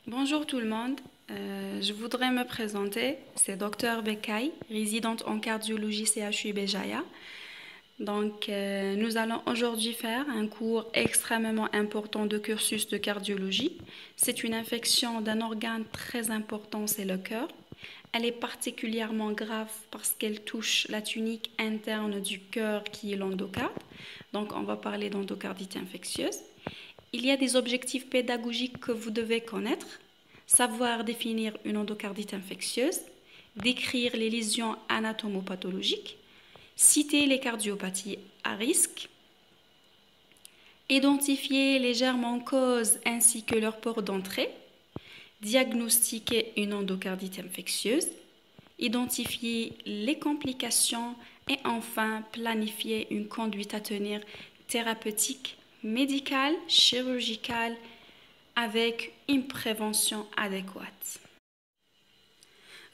Bonjour tout le monde. Je voudrais me présenter. C'est Dr Bekay, résidente en cardiologie CHU Béjaïa. Nous allons aujourd'hui faire un cours extrêmement important de cursus de cardiologie. C'est une infection d'un organe très important, c'est le cœur. Elle est particulièrement grave parce qu'elle touche la tunique interne du cœur qui est l'endocarde. Donc, on va parler d'endocardite infectieuse. Il y a des objectifs pédagogiques que vous devez connaître. Savoir définir une endocardite infectieuse, décrire les lésions anatomopathologiques, citer les cardiopathies à risque, identifier les germes en cause ainsi que leur port d'entrée, diagnostiquer une endocardite infectieuse, identifier les complications et enfin planifier une conduite à tenir thérapeutique, médicale, chirurgicale avec une prévention adéquate.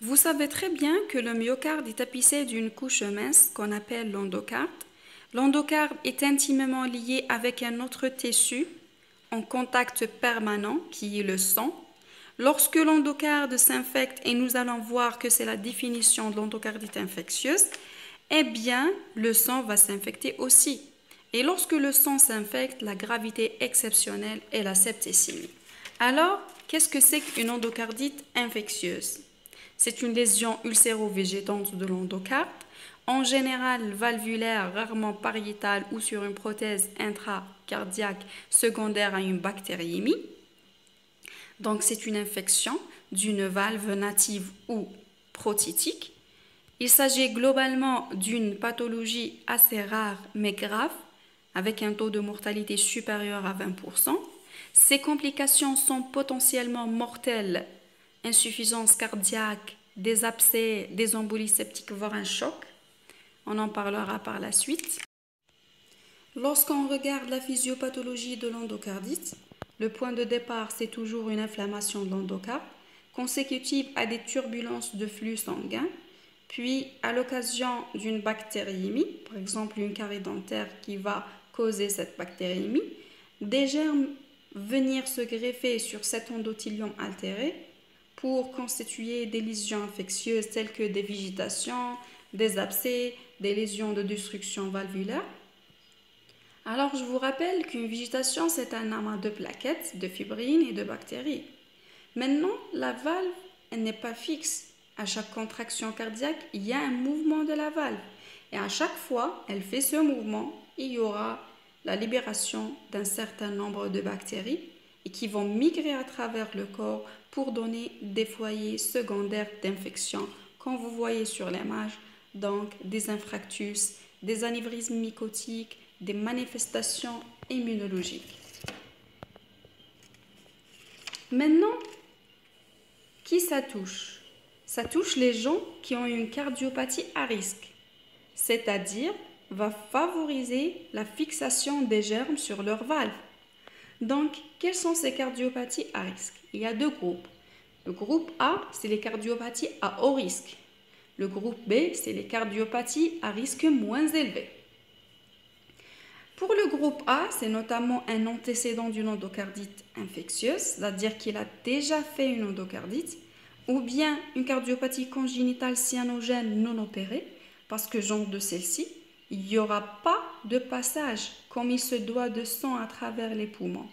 Vous savez très bien que le myocarde est tapissé d'une couche mince qu'on appelle l'endocarde. L'endocarde est intimement lié avec un autre tissu en contact permanent qui est le sang. Lorsque l'endocarde s'infecte, et nous allons voir que c'est la définition de l'endocardite infectieuse, eh bien, le sang va s'infecter aussi. Et lorsque le sang s'infecte, la gravité exceptionnelle est la septicémie. Alors, qu'est-ce que c'est qu'une endocardite infectieuse? C'est une lésion ulcéro-végétante de l'endocarde, en général valvulaire, rarement pariétale ou sur une prothèse intracardiaque secondaire à une bactériémie. Donc, c'est une infection d'une valve native ou protitique. Il s'agit globalement d'une pathologie assez rare mais grave, avec un taux de mortalité supérieur à 20%. Ces complications sont potentiellement mortelles: insuffisance cardiaque, des abcès, des embolies septiques, voire un choc. On en parlera par la suite. Lorsqu'on regarde la physiopathologie de l'endocardite, le point de départ, c'est toujours une inflammation de l'endocarde, consécutive à des turbulences de flux sanguin, puis à l'occasion d'une bactériémie, par exemple une carie dentaire qui va causer cette bactériémie, des germes venir se greffer sur cet endothélium altéré pour constituer des lésions infectieuses telles que des végétations, des abcès, des lésions de destruction valvulaire. Alors, je vous rappelle qu'une végétation, c'est un amas de plaquettes, de fibrines et de bactéries. Maintenant, la valve, elle n'est pas fixe. À chaque contraction cardiaque, il y a un mouvement de la valve. Et à chaque fois, elle fait ce mouvement, il y aura la libération d'un certain nombre de bactéries et qui vont migrer à travers le corps pour donner des foyers secondaires d'infection, comme vous voyez sur l'image, donc des infarctus, des anévrismes mycotiques, des manifestations immunologiques. Maintenant, qui ça touche? Ça touche les gens qui ont une cardiopathie à risque, c'est-à-dire va favoriser la fixation des germes sur leurs valves. Donc, quelles sont ces cardiopathies à risque? Il y a deux groupes. Le groupe A, c'est les cardiopathies à haut risque. Le groupe B, c'est les cardiopathies à risque moins élevé. Pour le groupe A, c'est notamment un antécédent d'une endocardite infectieuse, c'est-à-dire qu'il a déjà fait une endocardite, ou bien une cardiopathie congénitale cyanogène non opérée, parce que genre de celle-ci, il n'y aura pas de passage comme il se doit de sang à travers les poumons.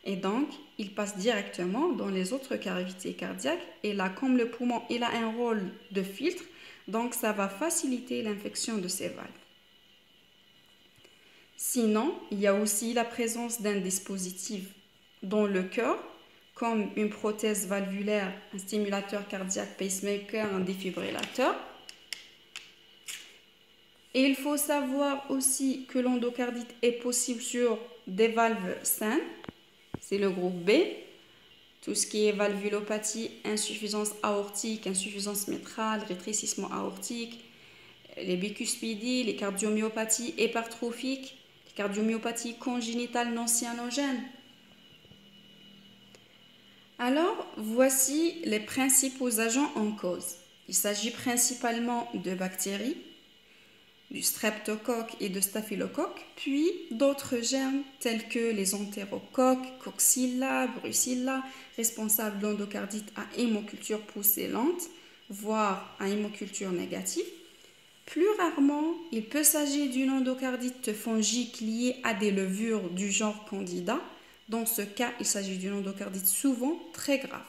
Et donc, il passe directement dans les autres cavités cardiaques. Et là, comme le poumon il a un rôle de filtre, donc ça va faciliter l'infection de ces valves. Sinon, il y a aussi la présence d'un dispositif dans le cœur, comme une prothèse valvulaire, un stimulateur cardiaque pacemaker, un défibrillateur. Et il faut savoir aussi que l'endocardite est possible sur des valves saines, c'est le groupe B. Tout ce qui est valvulopathie, insuffisance aortique, insuffisance mitrale, rétrécissement aortique, les bicuspidies, les cardiomyopathies hypertrophiques, les cardiomyopathies congénitales non cyanogènes. Alors, voici les principaux agents en cause. Il s'agit principalement de bactéries, du streptocoque et de staphylocoque, puis d'autres germes tels que les entérocoques, coxilla, brucilla, responsables d'endocardite à hémoculture poussée lente, voire à hémoculture négative. Plus rarement, il peut s'agir d'une endocardite fongique liée à des levures du genre Candida. Dans ce cas, il s'agit d'une endocardite souvent très grave.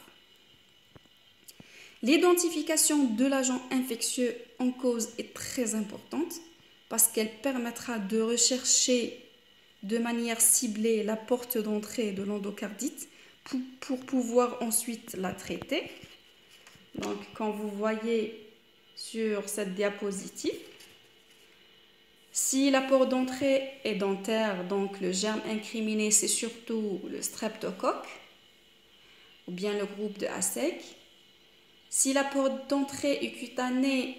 L'identification de l'agent infectieux en cause est très importante parce qu'elle permettra de rechercher de manière ciblée la porte d'entrée de l'endocardite pour pouvoir ensuite la traiter. Donc, quand vous voyez sur cette diapositive, si la porte d'entrée est dentaire, donc le germe incriminé, c'est surtout le streptocoque ou bien le groupe de Hasseg. Si la porte d'entrée est cutanée,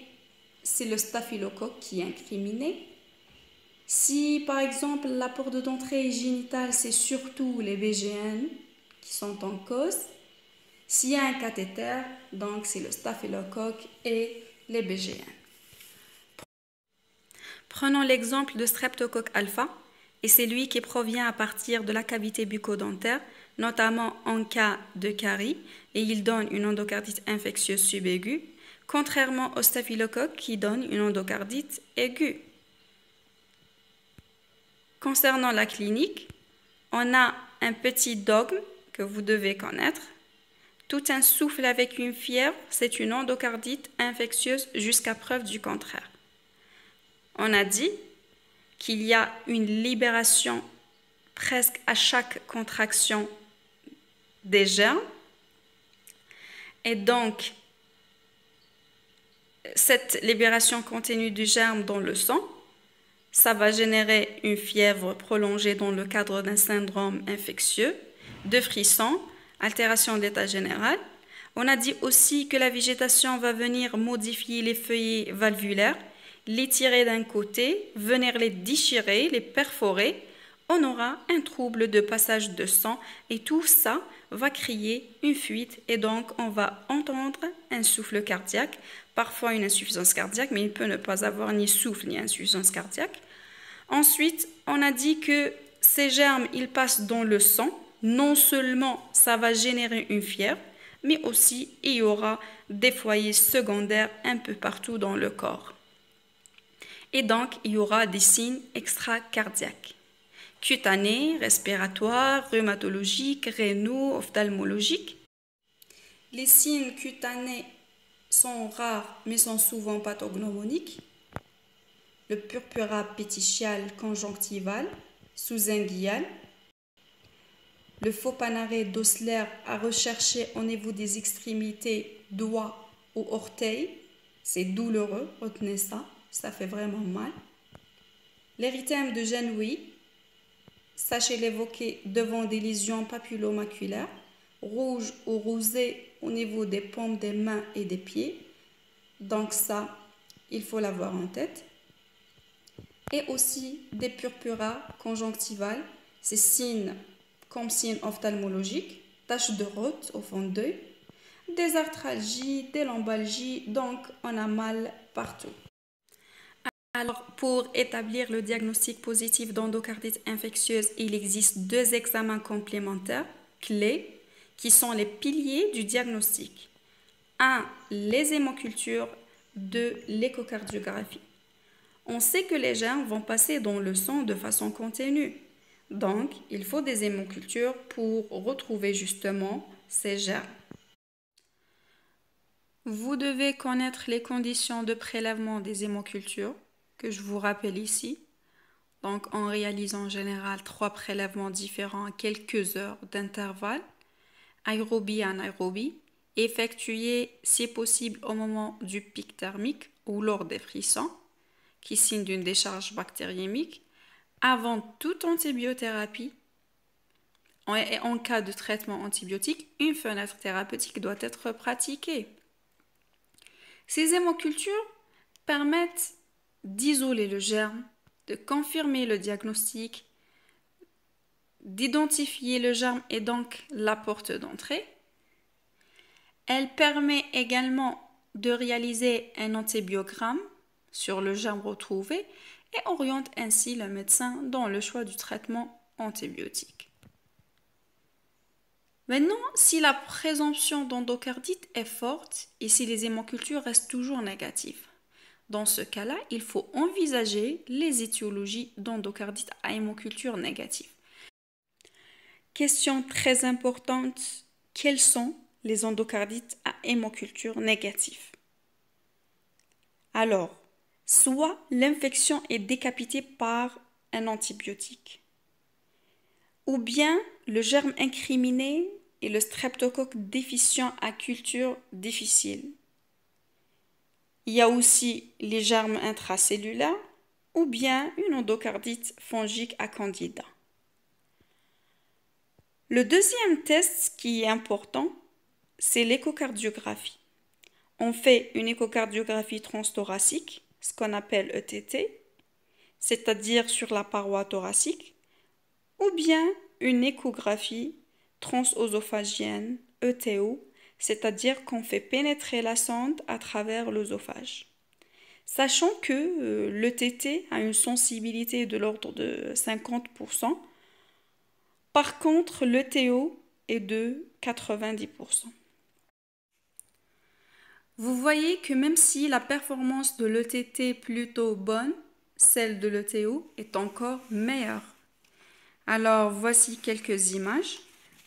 c'est le staphylocoque qui est incriminé. Si par exemple la porte d'entrée est génitale, c'est surtout les BGN qui sont en cause. S'il y a un cathéter, donc c'est le staphylocoque et les BGN. Prenons l'exemple de streptocoque alpha, et c'est lui qui provient à partir de la cavité bucco-dentaire, notamment en cas de carie, et il donne une endocardite infectieuse subaiguë, contrairement au staphylocoque qui donne une endocardite aiguë. Concernant la clinique, on a un petit dogme que vous devez connaître. Tout un souffle avec une fièvre, c'est une endocardite infectieuse jusqu'à preuve du contraire. On a dit qu'il y a une libération presque à chaque contraction des germes. Et donc, cette libération continue du germe dans le sang, ça va générer une fièvre prolongée dans le cadre d'un syndrome infectieux, de frissons, altération de l'état général. On a dit aussi que la végétation va venir modifier les feuillets valvulaires, les tirer d'un côté, venir les déchirer, les perforer. On aura un trouble de passage de sang et tout ça va créer une fuite et donc on va entendre un souffle cardiaque, parfois une insuffisance cardiaque, mais il peut ne pas avoir ni souffle ni insuffisance cardiaque. Ensuite, on a dit que ces germes, ils passent dans le sang. Non seulement ça va générer une fièvre, mais aussi il y aura des foyers secondaires un peu partout dans le corps. Et donc, il y aura des signes extracardiaques, cutanés, respiratoires, rhumatologiques, rénaux, ophtalmologiques. Les signes cutanés sont rares, mais sont souvent pathognomoniques. Le purpura pétichial conjonctival, sous-inguial. Le faux panaré d'Osler à rechercher au niveau des extrémités, doigts ou orteils. C'est douloureux, retenez ça, ça fait vraiment mal. L'érythème de Genouille, sachez l'évoquer devant des lésions papulomaculaires, rouge ou rosé au niveau des paumes des mains et des pieds. Donc ça, il faut l'avoir en tête. Et aussi des purpuras conjonctivales, c'est signes comme signes ophtalmologiques, taches de rot au fond d'œil, des arthralgies, des lombalgies, donc on a mal partout. Alors, pour établir le diagnostic positif d'endocardite infectieuse, il existe deux examens complémentaires clés qui sont les piliers du diagnostic. 1. Les hémocultures. 2. L'échocardiographie. On sait que les germes vont passer dans le sang de façon continue. Donc, il faut des hémocultures pour retrouver justement ces germes. Vous devez connaître les conditions de prélèvement des hémocultures, que je vous rappelle ici. Donc, on réalise en général 3 prélèvements différents à quelques heures d'intervalle, aérobie et anaérobie, effectués si possible au moment du pic thermique ou lors des frissons, qui signe d'une décharge bactériémique, avant toute antibiothérapie. Et en cas de traitement antibiotique, une fenêtre thérapeutique doit être pratiquée. Ces hémocultures permettent d'isoler le germe, de confirmer le diagnostic, d'identifier le germe et donc la porte d'entrée. Elle permet également de réaliser un antibiogramme sur le germe retrouvé et oriente ainsi le médecin dans le choix du traitement antibiotique. Maintenant, si la présomption d'endocardite est forte et si les hémocultures restent toujours négatives, dans ce cas-là, il faut envisager les étiologies d'endocardite à hémoculture négative. Question très importante, quelles sont les endocardites à hémoculture négative? Alors, soit l'infection est décapitée par un antibiotique, ou bien le germe incriminé est le streptocoque déficient à culture difficile. Il y a aussi les germes intracellulaires ou bien une endocardite fongique à candida. Le deuxième test qui est important, c'est l'échocardiographie. On fait une échocardiographie transthoracique, ce qu'on appelle ETT, c'est-à-dire sur la paroi thoracique, ou bien une échographie transœsophagienne, ETO, c'est-à-dire qu'on fait pénétrer la sonde à travers l'œsophage. Sachant que l'ETT a une sensibilité de l'ordre de 50%, par contre l'ETO est de 90%. Vous voyez que même si la performance de l'ETT est plutôt bonne, celle de l'ETO est encore meilleure. Alors voici quelques images.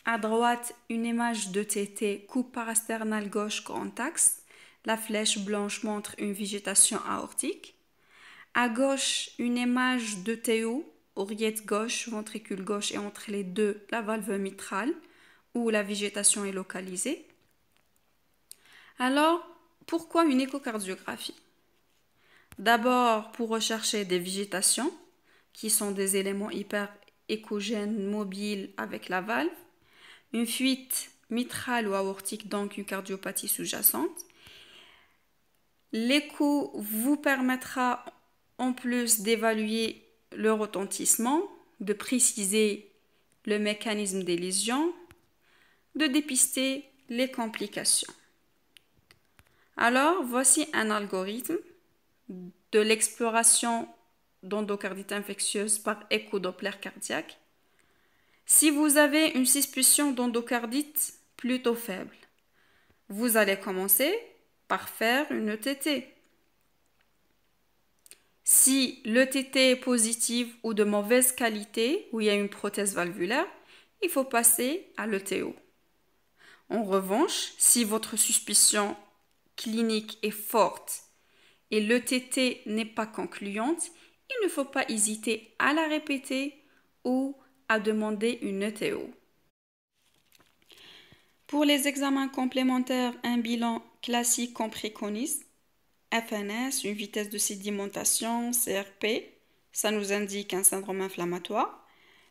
À droite, une image d'ETT coupe parasternale gauche grand axe. La flèche blanche montre une végétation aortique. À gauche, une image d'ETO, oreillette gauche, ventricule gauche et entre les deux, la valve mitrale où la végétation est localisée. Alors, pourquoi une échocardiographie? D'abord, pour rechercher des végétations, qui sont des éléments hyper-échogènes mobiles avec la valve, une fuite mitrale ou aortique, donc une cardiopathie sous-jacente. L'écho vous permettra, en plus d'évaluer le retentissement, de préciser le mécanisme des lésions, de dépister les complications. Alors, voici un algorithme de l'exploration d'endocardite infectieuse par écho-doppler cardiaque. Si vous avez une suspicion d'endocardite plutôt faible, vous allez commencer par faire une ETT. Si l'ETT est positive ou de mauvaise qualité, où il y a une prothèse valvulaire, il faut passer à l'ETO. En revanche, si votre suspicion clinique est forte et l'ETT n'est pas concluante, il ne faut pas hésiter à la répéter ou à demander une ETO. Pour les examens complémentaires, un bilan classique qu'on préconise, FNS, une vitesse de sédimentation, CRP, ça nous indique un syndrome inflammatoire.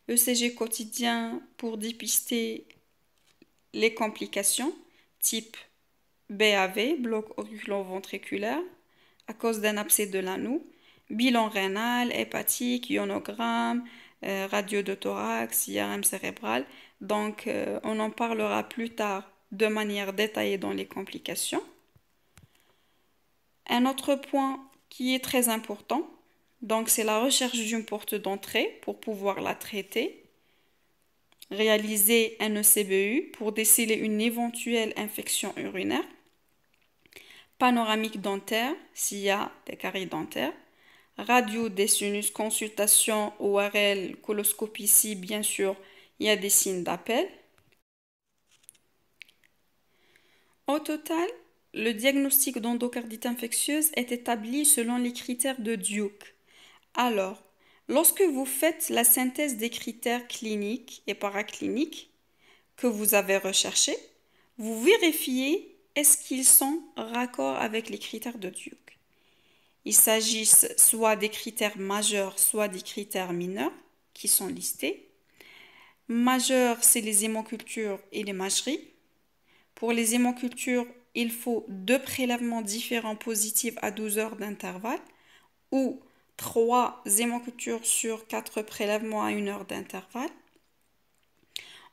ECG quotidien pour dépister les complications, type BAV, bloc auriculo-ventriculaire, à cause d'un abcès de l'anneau, bilan rénal, hépatique, ionogramme, radio de thorax, IRM cérébral. Donc, on en parlera plus tard de manière détaillée dans les complications. Un autre point qui est très important, donc c'est la recherche d'une porte d'entrée pour pouvoir la traiter. Réaliser un ECBU pour déceler une éventuelle infection urinaire. Panoramique dentaire s'il y a des caries dentaires. Radio des sinus, consultation ORL, coloscopie si bien sûr il y a des signes d'appel. Au total, le diagnostic d'endocardite infectieuse est établi selon les critères de Duke. Alors, lorsque vous faites la synthèse des critères cliniques et paracliniques que vous avez recherchés, vous vérifiez est-ce qu'ils sont raccords avec les critères de Duke. Il s'agit soit des critères majeurs, soit des critères mineurs qui sont listés. Majeurs, c'est les hémocultures et l'imagerie. Pour les hémocultures, il faut 2 prélèvements différents positifs à 12 heures d'intervalle ou 3 hémocultures sur 4 prélèvements à 1 heure d'intervalle.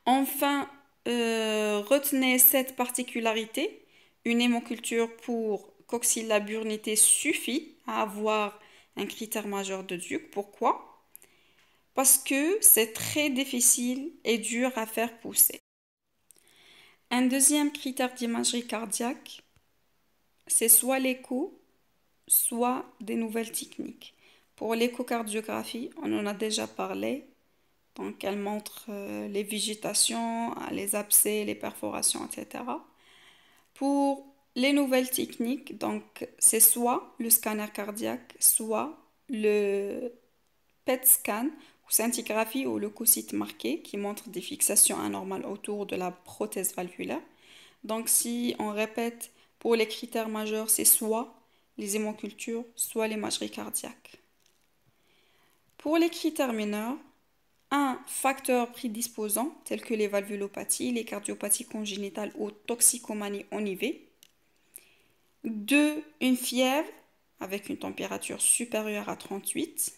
Enfin, retenez cette particularité, une hémoculture pour coccyl-laburnité suffit à avoir un critère majeur de Duke. Pourquoi? Parce que c'est très difficile et dur à faire pousser. Un deuxième critère d'imagerie cardiaque, c'est soit l'écho, soit des nouvelles techniques. Pour l'échocardiographie, on en a déjà parlé. Donc, elle montre les végétations, les abcès, les perforations, etc. Pour les nouvelles techniques, donc c'est soit le scanner cardiaque, soit le PET scan ou scintigraphie ou leucocyte marqué qui montre des fixations anormales autour de la prothèse valvulaire. Donc si on répète, pour les critères majeurs, c'est soit les hémocultures, soit l'imagerie cardiaque. Pour les critères mineurs, un facteur prédisposant tel que les valvulopathies, les cardiopathies congénitales ou toxicomanie en IV. 2. Une fièvre avec une température supérieure à 38.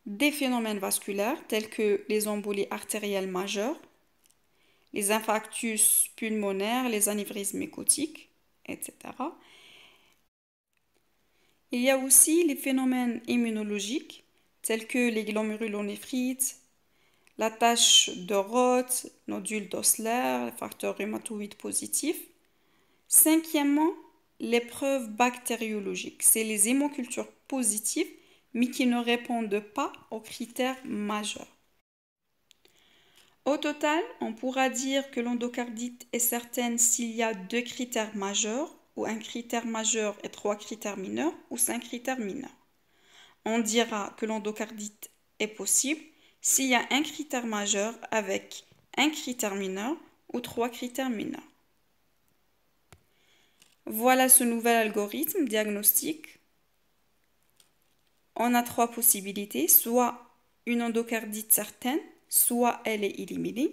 Des phénomènes vasculaires tels que les embolies artérielles majeures, les infarctus pulmonaires, les anévrismes mycotiques, etc. Il y a aussi les phénomènes immunologiques tels que les glomérulonéphrites, la tache de Roth, nodules d'Osler, les facteurs rhumatoïdes positifs. Cinquièmement, les preuves bactériologiques. C'est les hémocultures positives, mais qui ne répondent pas aux critères majeurs. Au total, on pourra dire que l'endocardite est certaine s'il y a 2 critères majeurs, ou un critère majeur et 3 critères mineurs, ou 5 critères mineurs. On dira que l'endocardite est possible s'il y a un critère majeur avec un critère mineur ou 3 critères mineurs. Voilà ce nouvel algorithme diagnostique. On a 3 possibilités, soit une endocardite certaine, soit elle est éliminée,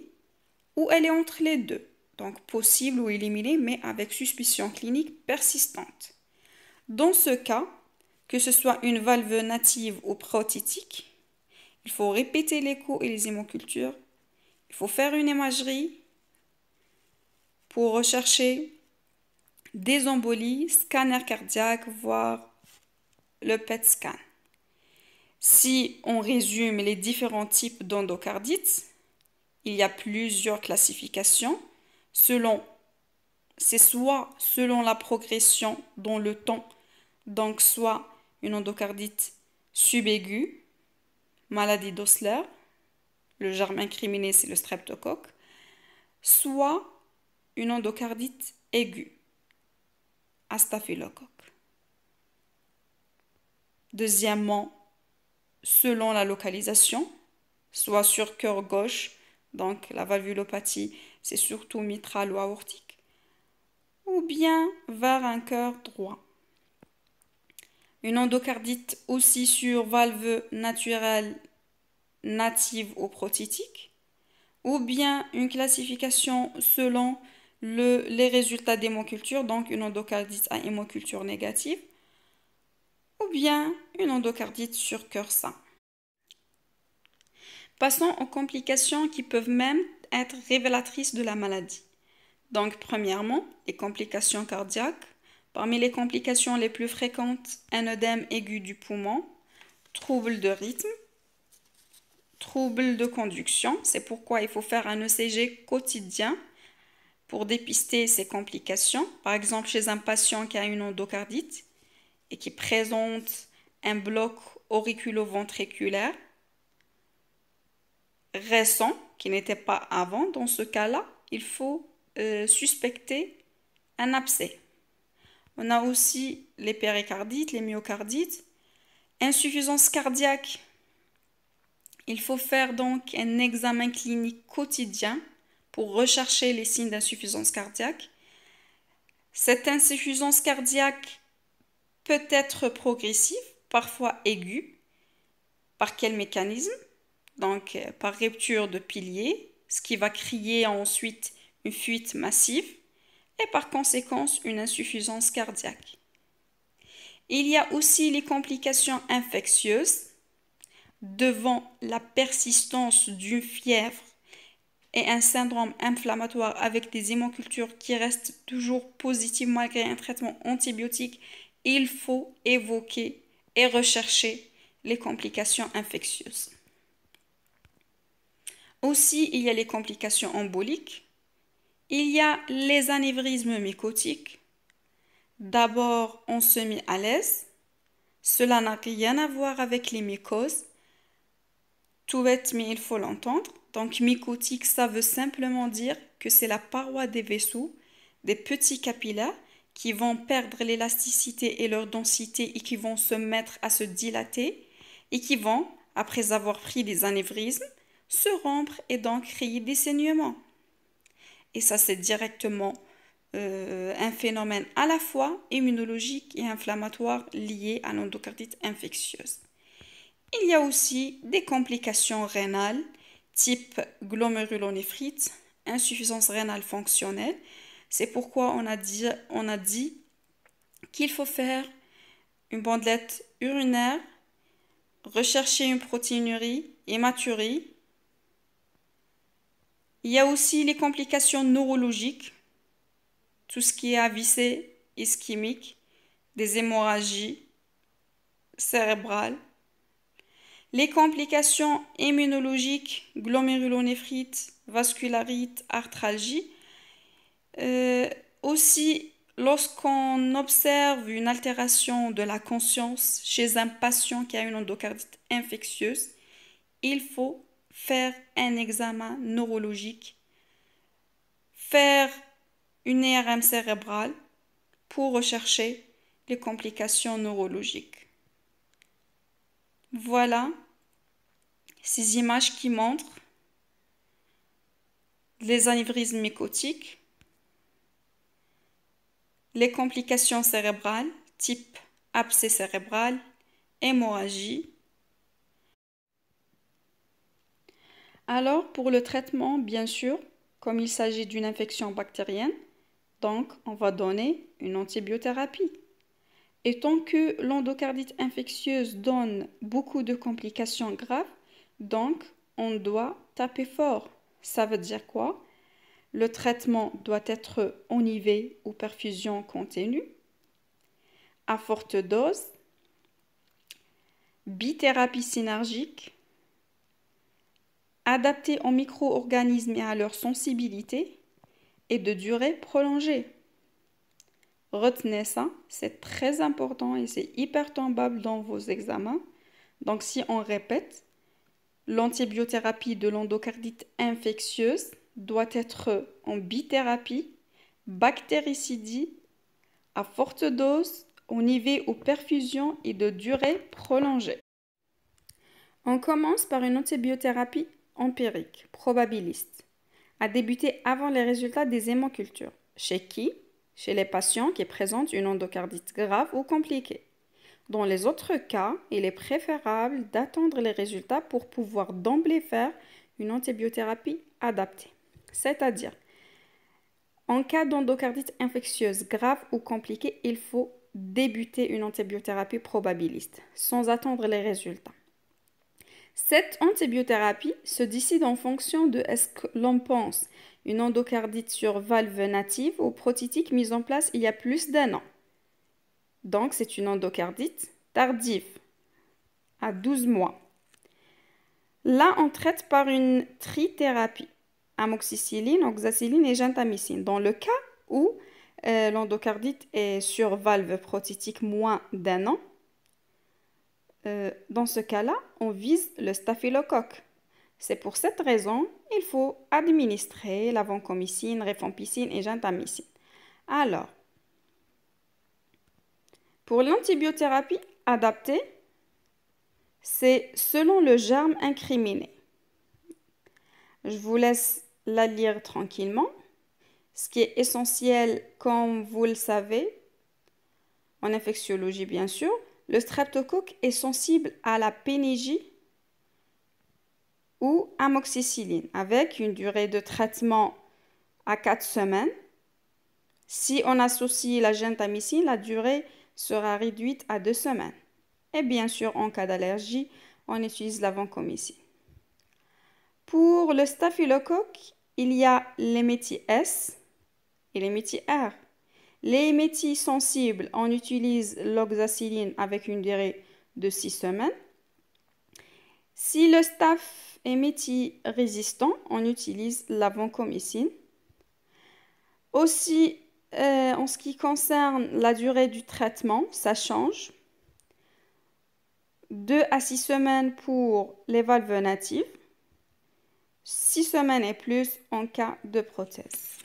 ou elle est entre les deux, donc possible ou éliminée, mais avec suspicion clinique persistante. Dans ce cas, que ce soit une valve native ou prothétique, il faut répéter l'écho et les hémocultures, il faut faire une imagerie pour rechercher des embolies, scanner cardiaque, voire le PET scan. Si on résume les différents types d'endocardite, il y a plusieurs classifications. C'est soit selon la progression dans le temps, donc soit une endocardite subaiguë, maladie d'Osler, le germe incriminé c'est le streptocoque, soit une endocardite aiguë, staphylocoque. Deuxièmement, selon la localisation, soit sur cœur gauche, donc la valvulopathie, c'est surtout mitrale ou aortique, ou bien vers un cœur droit. Une endocardite aussi sur valve naturelle native ou prothétique, ou bien une classification selon les résultats d'hémoculture, donc une endocardite à hémoculture négative, ou bien une endocardite sur cœur sain. Passons aux complications qui peuvent même être révélatrices de la maladie. Donc, premièrement, les complications cardiaques. Parmi les complications les plus fréquentes, un œdème aigu du poumon, troubles de rythme, troubles de conduction. C'est pourquoi il faut faire un ECG quotidien pour dépister ces complications. Par exemple, chez un patient qui a une endocardite et qui présente un bloc auriculo-ventriculaire récent, qui n'était pas avant, dans ce cas-là, il faut suspecter un abcès. On a aussi les péricardites, les myocardites. Insuffisance cardiaque. Il faut faire donc un examen clinique quotidien pour rechercher les signes d'insuffisance cardiaque. Cette insuffisance cardiaque peut être progressive, parfois aiguë. Par quel mécanisme? Donc, par rupture de piliers, ce qui va créer ensuite une fuite massive et par conséquence une insuffisance cardiaque. Il y a aussi les complications infectieuses devant la persistance d'une fièvre et un syndrome inflammatoire avec des hémocultures qui restent toujours positives malgré un traitement antibiotique, il faut évoquer et rechercher les complications infectieuses. Aussi, il y a les complications emboliques, il y a les anévrismes mycotiques. D'abord, on se met à l'aise. Cela n'a rien à voir avec les mycoses. Tout bête, mais il faut l'entendre. Donc, mycotique, ça veut simplement dire que c'est la paroi des vaisseaux, des petits capillaires qui vont perdre l'élasticité et leur densité et qui vont se mettre à se dilater et qui vont, après avoir pris des anévrismes, se rompre et donc créer des saignements. Et ça, c'est directement un phénomène à la fois immunologique et inflammatoire lié à l'endocardite infectieuse. Il y a aussi des complications rénales type glomérulonéphrite, insuffisance rénale fonctionnelle. C'est pourquoi on a dit qu'il faut faire une bandelette urinaire, rechercher une protéinurie, hématurie. Il y a aussi les complications neurologiques, tout ce qui est AVC ischémique, des hémorragies cérébrales. Les complications immunologiques, glomérulonéphrite, vascularite, arthralgie. Aussi, lorsqu'on observe une altération de la conscience chez un patient qui a une endocardite infectieuse, il faut faire un examen neurologique, faire une IRM cérébrale pour rechercher les complications neurologiques. Voilà ces images qui montrent les anévrismes mycotiques, les complications cérébrales type abcès cérébral, hémorragie. Alors, pour le traitement, bien sûr, comme il s'agit d'une infection bactérienne, donc on va donner une antibiothérapie. Et tant que l'endocardite infectieuse donne beaucoup de complications graves, donc on doit taper fort. Ça veut dire quoi? Le traitement doit être en IV ou perfusion continue, à forte dose, bithérapie synergique, adaptée aux micro-organismes et à leur sensibilité, et de durée prolongée. Retenez ça, c'est très important et c'est hyper tombable dans vos examens. Donc si on répète, l'antibiothérapie de l'endocardite infectieuse doit être en bithérapie, bactéricidie, à forte dose, en IV ou perfusion et de durée prolongée. On commence par une antibiothérapie empirique, probabiliste, à débuter avant les résultats des hémocultures. Chez qui? Chez les patients qui présentent une endocardite grave ou compliquée. Dans les autres cas, il est préférable d'attendre les résultats pour pouvoir d'emblée faire une antibiothérapie adaptée. C'est-à-dire, en cas d'endocardite infectieuse grave ou compliquée, il faut débuter une antibiothérapie probabiliste, sans attendre les résultats. Cette antibiothérapie se décide en fonction de est-ce que l'on pense une endocardite sur valve native ou prothétique mise en place il y a plus d'1 an. Donc, c'est une endocardite tardive, à 12 mois. Là, on traite par une trithérapie, amoxicilline, oxacilline et gentamicine. Dans le cas où l'endocardite est sur valve prothétique moins d'1 an, dans ce cas-là, on vise le staphylocoque. C'est pour cette raison il faut administrer la vancomycine, rifampicine et gentamicine. Alors, pour l'antibiothérapie adaptée, c'est selon le germe incriminé. Je vous laisse la lire tranquillement. Ce qui est essentiel, comme vous le savez, en infectiologie bien sûr, le streptocoque est sensible à la pénigie ou amoxicilline avec une durée de traitement à 4 semaines. Si on associe la gentamicine, la durée sera réduite à 2 semaines. Et bien sûr, en cas d'allergie, on utilise la vancomycine. Pour le staphylocoque, il y a l'hémétie S et l'hémétie R. Les héméties sensibles, on utilise l'oxacilline avec une durée de 6 semaines. Si le staph hémétie résistant, on utilise la vancomycine. Aussi, en ce qui concerne la durée du traitement, ça change. 2 à 6 semaines pour les valves natives, 6 semaines et plus en cas de prothèse.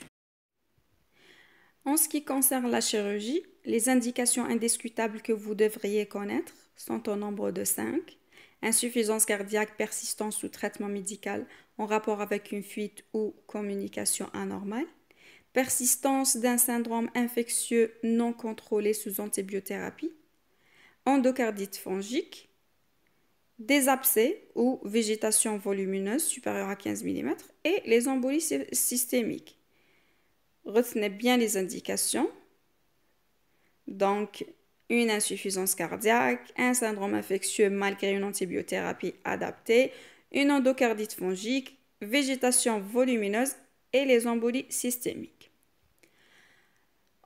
En ce qui concerne la chirurgie, les indications indiscutables que vous devriez connaître sont au nombre de 5. Insuffisance cardiaque persistante sous traitement médical en rapport avec une fuite ou communication anormale. Persistance d'un syndrome infectieux non contrôlé sous antibiothérapie. Endocardite fongique. Des abcès ou végétation volumineuse supérieure à 15 mm et les embolies systémiques. Retenez bien les indications. Donc, une insuffisance cardiaque, un syndrome infectieux malgré une antibiothérapie adaptée, une endocardite fongique, végétation volumineuse et les embolies systémiques.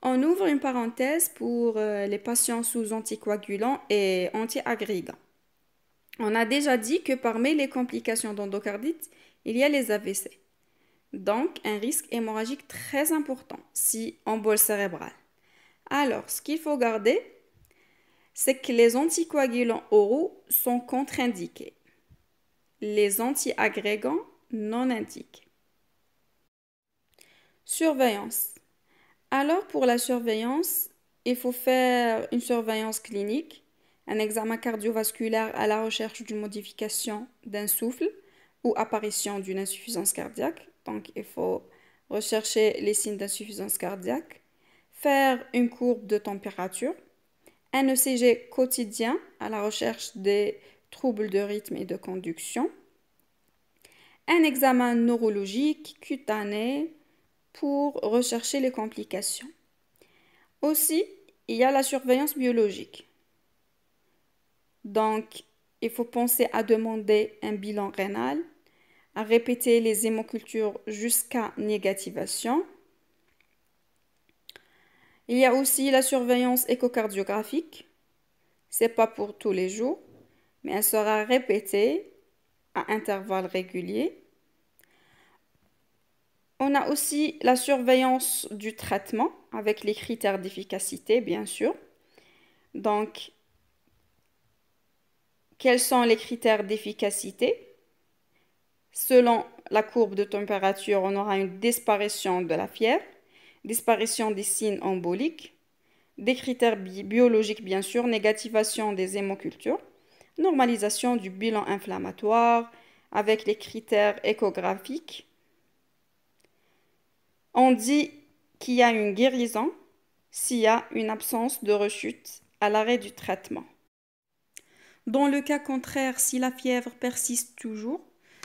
On ouvre une parenthèse pour les patients sous anticoagulants et antiagrégants. On a déjà dit que parmi les complications d'endocardite, il y a les AVC. Donc, un risque hémorragique très important si embole cérébrale. Alors, ce qu'il faut garder, c'est que les anticoagulants oraux sont contre-indiqués. Les antiagrégants non indiqués. Surveillance. Alors, pour la surveillance, il faut faire une surveillance clinique, un examen cardiovasculaire à la recherche d'une modification d'un souffle ou apparition d'une insuffisance cardiaque. Donc, il faut rechercher les signes d'insuffisance cardiaque, faire une courbe de température, un ECG quotidien à la recherche des troubles de rythme et de conduction, un examen neurologique cutané pour rechercher les complications. Aussi, il y a la surveillance biologique. Donc, il faut penser à demander un bilan rénal, à répéter les hémocultures jusqu'à négativation. Il y a aussi la surveillance échocardiographique. Ce n'est pas pour tous les jours, mais elle sera répétée à intervalles réguliers. On a aussi la surveillance du traitement avec les critères d'efficacité, bien sûr. Donc, quels sont les critères d'efficacité? Selon la courbe de température, on aura une disparition de la fièvre, disparition des signes emboliques, des critères biologiques bien sûr, négativation des hémocultures, normalisation du bilan inflammatoire avec les critères échographiques. On dit qu'il y a une guérison s'il y a une absence de rechute à l'arrêt du traitement. Dans le cas contraire, si la fièvre persiste toujours,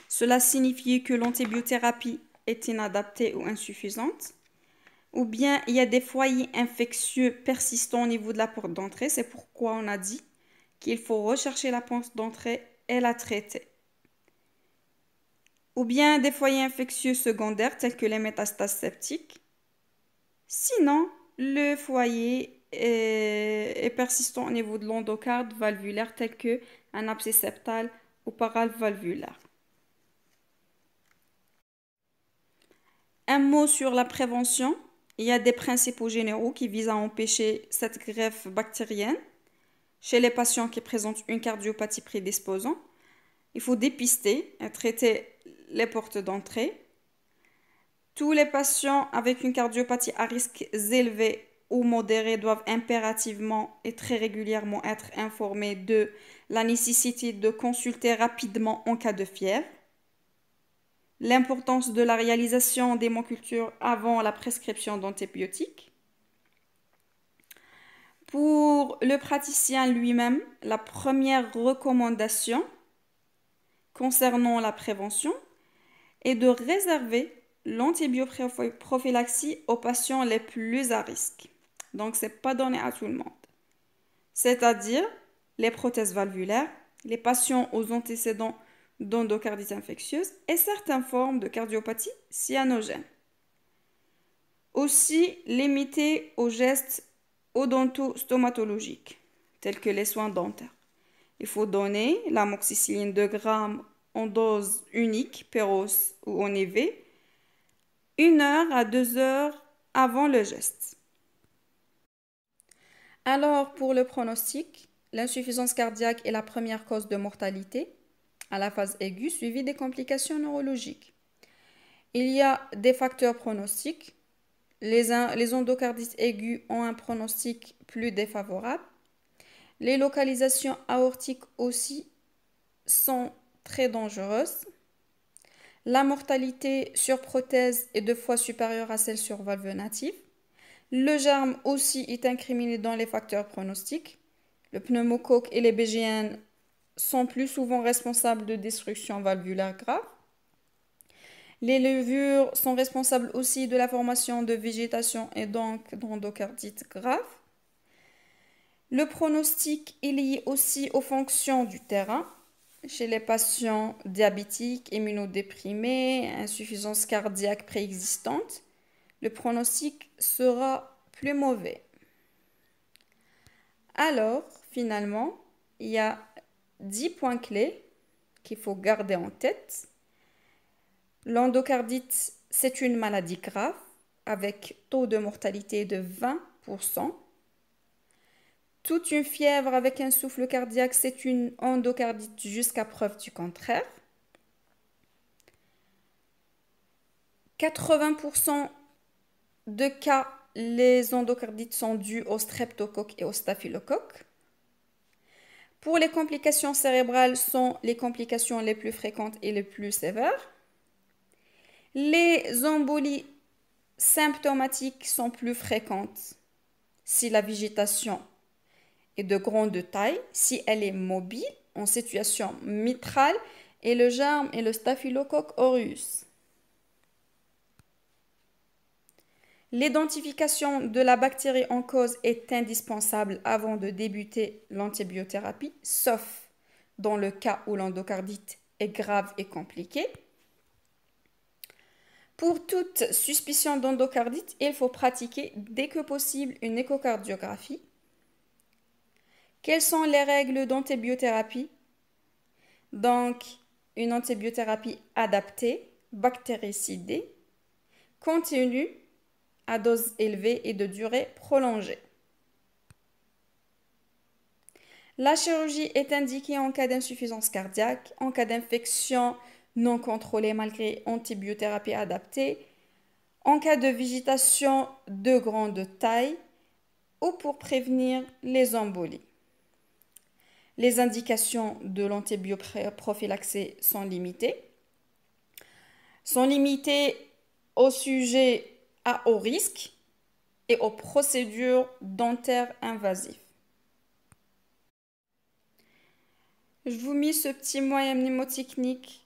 cela signifie que l'antibiothérapie est inadaptée ou insuffisante. Ou bien il y a des foyers infectieux persistants au niveau de la porte d'entrée. C'est pourquoi on a dit qu'il faut rechercher la porte d'entrée et la traiter. Ou bien des foyers infectieux secondaires tels que les métastases septiques. Sinon, le foyer est persistant au niveau de l'endocarde valvulaire tel que un abcès septal ou paravalvulaire. Un mot sur la prévention. Il y a des principes généraux qui visent à empêcher cette greffe bactérienne chez les patients qui présentent une cardiopathie prédisposante. Il faut dépister et traiter les portes d'entrée. Tous les patients avec une cardiopathie à risque élevé ou modéré doivent impérativement et très régulièrement être informés de la nécessité de consulter rapidement en cas de fièvre. L'importance de la réalisation d'hémocultures avant la prescription d'antibiotiques. Pour le praticien lui-même, la première recommandation concernant la prévention est de réserver l'antibioprophylaxie aux patients les plus à risque. Donc, ce n'est pas donné à tout le monde. C'est-à-dire les prothèses valvulaires, les patients aux antécédents d'endocardite infectieuse et certaines formes de cardiopathie cyanogène. Aussi limité aux gestes odontostomatologiques, tels que les soins dentaires. Il faut donner l'amoxicilline 2 grammes en dose unique, Péros ou en IV, 1 heure à 2 heures avant le geste. Alors, pour le pronostic, l'insuffisance cardiaque est la première cause de mortalité à la phase aiguë, suivie des complications neurologiques. Il y a des facteurs pronostiques. Les endocardites aiguës ont un pronostic plus défavorable. Les localisations aortiques aussi sont très dangereuses. La mortalité sur prothèse est 2 fois supérieure à celle sur valve native. Le germe aussi est incriminé dans les facteurs pronostiques. Le pneumocoque et les BGN sont plus souvent responsables de destruction valvulaire grave. Les levures sont responsables aussi de la formation de végétation et donc d'endocardite grave. Le pronostic est lié aussi aux fonctions du terrain. Chez les patients diabétiques, immunodéprimés, insuffisance cardiaque préexistante, le pronostic sera plus mauvais. Alors, finalement, il y a 10 points clés qu'il faut garder en tête. L'endocardite, c'est une maladie grave avec taux de mortalité de 20%. Toute une fièvre avec un souffle cardiaque, c'est une endocardite jusqu'à preuve du contraire. 80% de cas, les endocardites sont dues au streptocoque et au staphylocoque. Pour les complications cérébrales, sont les complications les plus fréquentes et les plus sévères. Les embolies symptomatiques sont plus fréquentes si la végétation est de grande taille, si elle est mobile, en situation mitrale, et le germe est le staphylocoque aureus. L'identification de la bactérie en cause est indispensable avant de débuter l'antibiothérapie, sauf dans le cas où l'endocardite est grave et compliquée. Pour toute suspicion d'endocardite, il faut pratiquer dès que possible une échocardiographie. Quelles sont les règles d'antibiothérapie? Donc, une antibiothérapie adaptée, bactéricidée, continue, à dose élevée et de durée prolongée. La chirurgie est indiquée en cas d'insuffisance cardiaque, en cas d'infection non contrôlée malgré antibiothérapie adaptée, en cas de végétation de grande taille ou pour prévenir les embolies. Les indications de l'antibioprophylaxie sont limitées au sujet à haut risque et aux procédures dentaires invasives. Je vous mets ce petit moyen mnémotechnique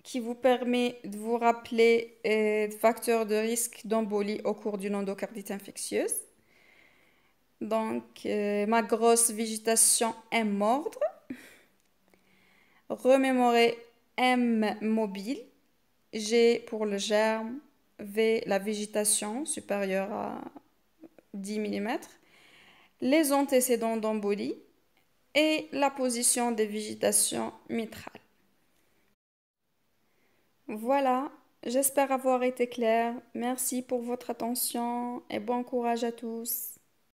qui vous permet de vous rappeler les facteurs de risque d'embolie au cours d'une endocardite infectieuse. Donc, ma grosse végétation M mordre. Remémorer M mobile. G pour le germe. V la végétation supérieure à 10 mm. Les antécédents d'embolie et la position des végétations mitrales. Voilà, j'espère avoir été claire. Merci pour votre attention et bon courage à tous.